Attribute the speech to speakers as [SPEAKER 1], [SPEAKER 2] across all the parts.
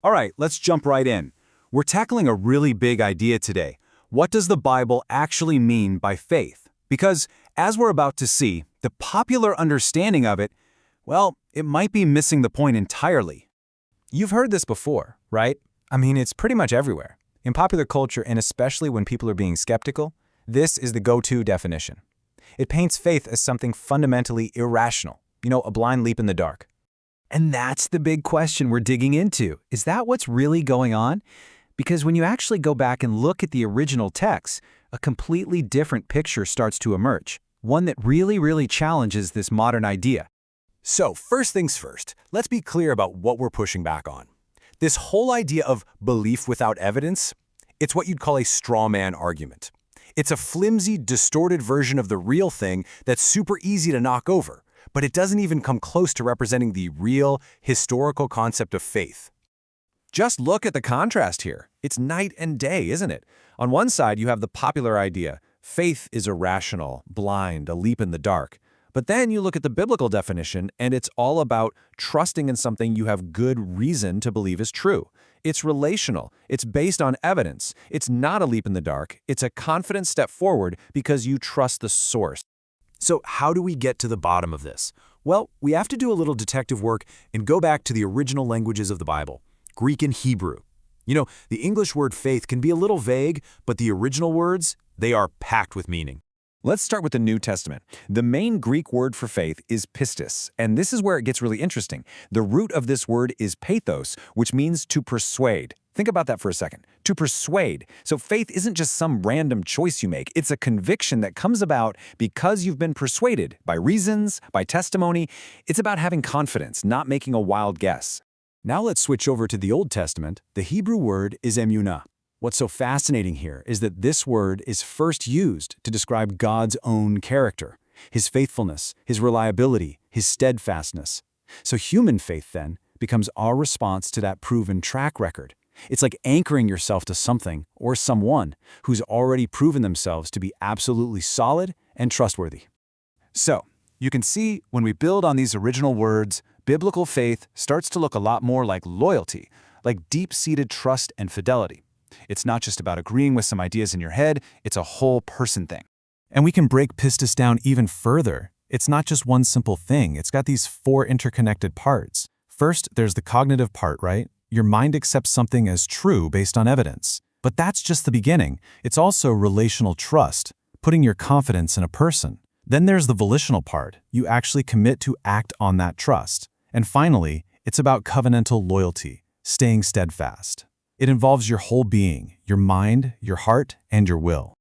[SPEAKER 1] All right, let's jump right in. We're tackling a really big idea today. What does the Bible actually mean by faith? Because, as we're about to see, the popular understanding of it, well, it might be missing the point entirely.
[SPEAKER 2] You've heard this before, right? I mean, it's pretty much everywhere. In popular culture, and especially when people are being skeptical, this is the go-to definition. It paints faith as something fundamentally irrational, a blind leap in the dark.
[SPEAKER 3] And that's the big question we're digging into. Is that what's really going on? Because when you actually go back and look at the original text, a completely different picture starts to emerge, one that really challenges this modern idea.
[SPEAKER 4] So, first things first, let's be clear about what we're pushing back on. This whole idea of belief without evidence, it's what you'd call a straw man argument. It's a flimsy, distorted version of the real thing that's super easy to knock over, but it doesn't even come close to representing the real, historical concept of faith. Just look at the contrast here. It's night and day, isn't it? On one side, you have the popular idea, faith is irrational, blind, a leap in the dark. But then you look at the biblical definition, and it's all about trusting in something you have good reason to believe is true. It's relational. It's based on evidence. It's not a leap in the dark. It's a confident step forward because you trust the source. So how do we get to the bottom of this? Well, we have to do a little detective work and go back to the original languages of the Bible, Greek and Hebrew. The English word faith can be a little vague, but the original words, they are packed with meaning. Let's start with the New Testament. The main Greek word for faith is pistis, and this is where it gets really interesting. The root of this word is pathos, which means to persuade. Think about that for a second. To persuade. So faith isn't just some random choice you make. It's a conviction that comes about because you've been persuaded by reasons, by testimony. It's about having confidence, not making a wild guess. Now let's switch over to the Old Testament. The Hebrew word is Emunah. What's so fascinating here is that this word is first used to describe God's own character, His faithfulness, His reliability, His steadfastness. So human faith, then, becomes our response to that proven track record. It's like anchoring yourself to something or someone who's already proven themselves to be absolutely solid and trustworthy. So, you can see when we build on these original words, biblical faith starts to look a lot more like loyalty, like deep-seated trust and fidelity. It's not just about agreeing with some ideas in your head, it's a whole person thing. And we can break pistis down even further. It's not just one simple thing, it's got these 4 interconnected parts. First, there's the cognitive part, right? Your mind accepts something as true based on evidence. But that's just the beginning. It's also relational trust, putting your confidence in a person. Then there's the volitional part. You actually commit to act on that trust. And finally, it's about covenantal loyalty, staying steadfast. It involves your whole being, your mind, your heart, and your will.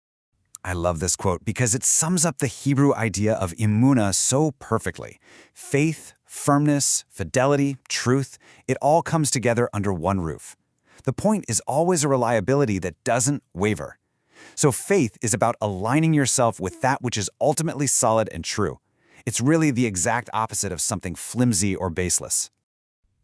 [SPEAKER 1] I love this quote because it sums up the Hebrew idea of Emunah so perfectly. Faith, firmness, fidelity, truth, it all comes together under one roof. The point is always a reliability that doesn't waver. So faith is about aligning yourself with that which is ultimately solid and true. It's really the exact opposite of something flimsy or baseless.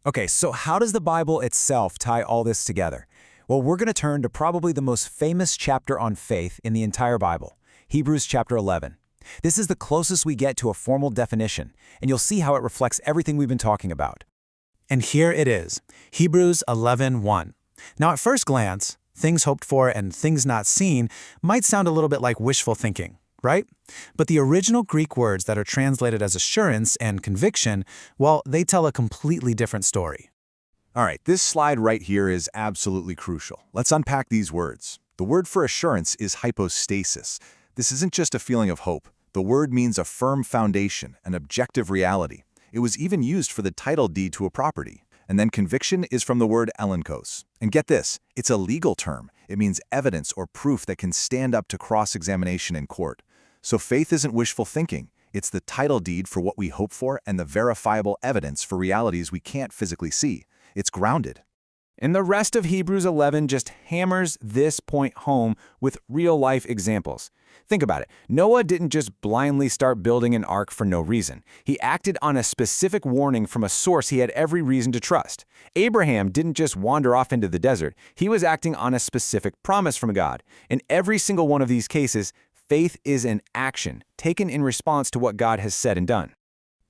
[SPEAKER 1] Okay, so how does the Bible itself tie all this together? Well, we're going to turn to probably the most famous chapter on faith in the entire Bible, Hebrews chapter 11. This is the closest we get to a formal definition, and you'll see how it reflects everything we've been talking about.
[SPEAKER 5] And here it is, Hebrews 11:1. Now at first glance, things hoped for and things not seen might sound a little bit like wishful thinking, right? But the original Greek words that are translated as assurance and conviction, well, they tell a completely different story.
[SPEAKER 4] All right, this slide right here is absolutely crucial. Let's unpack these words. The word for assurance is hypostasis. This isn't just a feeling of hope. The word means a firm foundation, an objective reality. It was even used for the title deed to a property. And then conviction is from the word elenkos. And get this, it's a legal term. It means evidence or proof that can stand up to cross-examination in court. So faith isn't wishful thinking. It's the title deed for what we hope for and the verifiable evidence for realities we can't physically see. It's grounded.
[SPEAKER 2] And the rest of Hebrews 11 just hammers this point home with real-life examples. Think about it. Noah didn't just blindly start building an ark for no reason. He acted on a specific warning from a source he had every reason to trust. Abraham didn't just wander off into the desert. He was acting on a specific promise from God. In every single one of these cases, faith is an action taken in response to what God has said and done.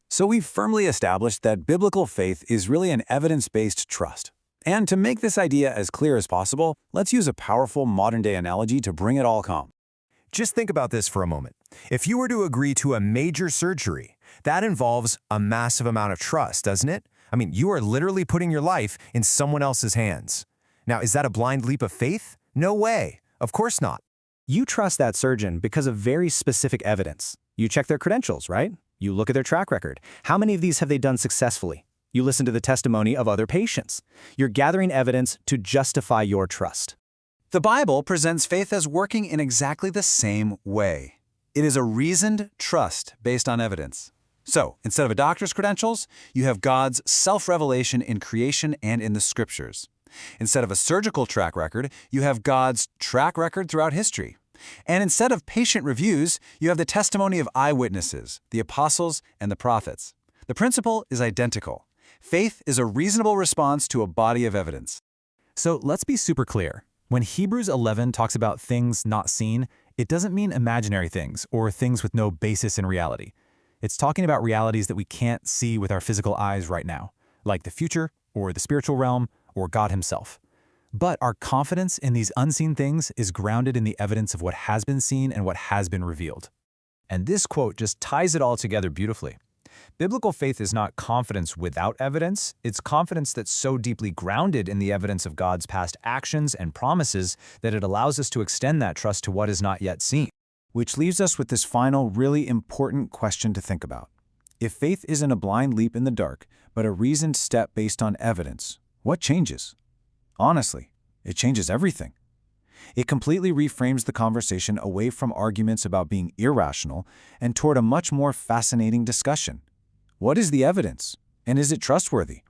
[SPEAKER 1] So we've firmly established that biblical faith is really an evidence-based trust.
[SPEAKER 2] And to make this idea as clear as possible, let's use a powerful modern-day analogy to bring it all home.
[SPEAKER 6] Just think about this for a moment. If you were to agree to a major surgery, that involves a massive amount of trust, doesn't it? I mean, you are literally putting your life in someone else's hands. Now, is that a blind leap of faith? No way. Of course not.
[SPEAKER 3] You trust that surgeon because of very specific evidence. You check their credentials, right? You look at their track record. How many of these have they done successfully? You listen to the testimony of other patients. You're gathering evidence to justify your trust.
[SPEAKER 2] The Bible presents faith as working in exactly the same way. It is a reasoned trust based on evidence. So, instead of a doctor's credentials, you have God's self-revelation in creation and in the Scriptures. Instead of a surgical track record, you have God's track record throughout history. And instead of patient reviews, you have the testimony of eyewitnesses, the apostles, and the prophets. The principle is identical. Faith is a reasonable response to a body of evidence.
[SPEAKER 5] So let's be super clear. When Hebrews 11 talks about things not seen, it doesn't mean imaginary things or things with no basis in reality. It's talking about realities that we can't see with our physical eyes right now, like the future or the spiritual realm or God himself. But our confidence in these unseen things is grounded in the evidence of what has been seen and what has been revealed.
[SPEAKER 3] And this quote just ties it all together beautifully. Biblical faith is not confidence without evidence. It's confidence that's so deeply grounded in the evidence of God's past actions and promises that it allows us to extend that trust to what is not yet seen.
[SPEAKER 2] Which leaves us with this final, really important question to think about. If faith isn't a blind leap in the dark, but a reasoned step based on evidence, what changes? Honestly, it changes everything. It completely reframes the conversation away from arguments about being irrational and toward a much more fascinating discussion. What is the evidence? And is it trustworthy?